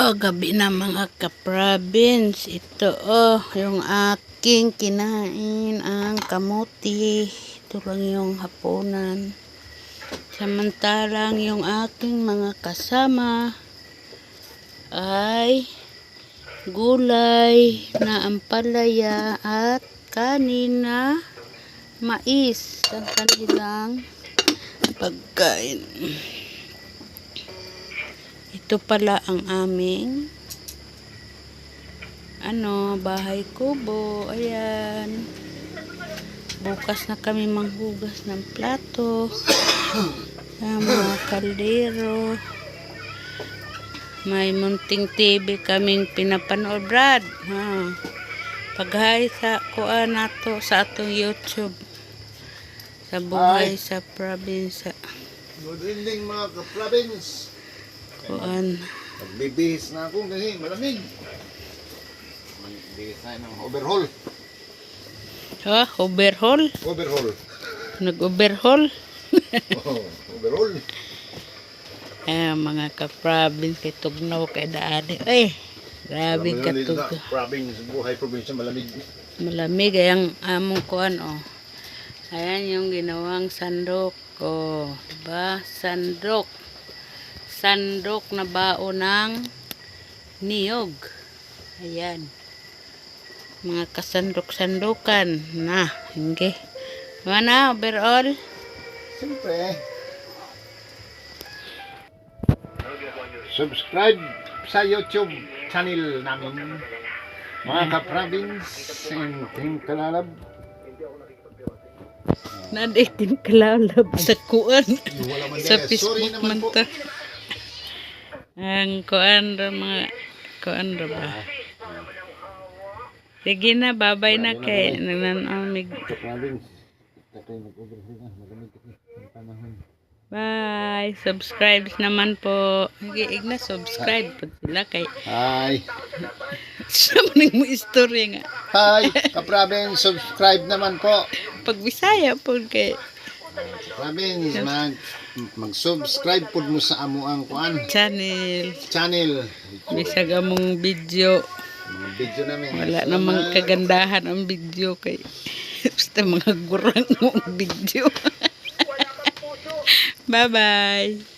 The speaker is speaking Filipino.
Gabi na mga ka-province. Ito yung aking kinain, ang kamuti. Ito lang yung hapunan. Samantalang yung aking mga kasama ay gulay na ampalaya at kanin na mais ang kanilang pagkain. Ito pala ang aming bahay kubo. Ayan. Bukas na kami manghugas ng plato. Ang mga kaldero. May munting TV kaming pinapanood, Brad. Paghay sa kuan nato sa atong YouTube. Sa buhay sa probinsya. Good evening mga ka-province. Kuan. Nagbibihis na ako kasi malamig. Magbihis na ng overhaul. Overhaul? Overhaul. Nag-overhaul? Overhaul. Mga ka-province kay tugnaw kay daani. Ay, grabe ka tugnaw. Province, buhay probinsya malamig. Malamig ay ang among kuan Ayan yung ginawang sandok diba? Sandok na bao ng niyog. Ayan. Mga kasandok-sandukan na. Hindi. Mana, overall? Siyempre. Subscribe sa YouTube channel namin. Mga ka-province and Team Kalalab. Naditin kalalab sa kuan. Sa Facebook man ta. Ang kuan ra mga kuan ra ba. Sige na, babay na kay nananamig. Bye. Subscribe naman po. Igna subscribe po sila kay. Hi. Sa maning mo istorya nga. Hi, ka-province, subscribe naman po. Pag Bisaya po kay. Province, mag-subscribe po mo sa amo ang kuan channel. Bisag among video. Mga video namin. Wala namang kagandahan ang video kay. Basta mga gurang mong video. Bye-bye.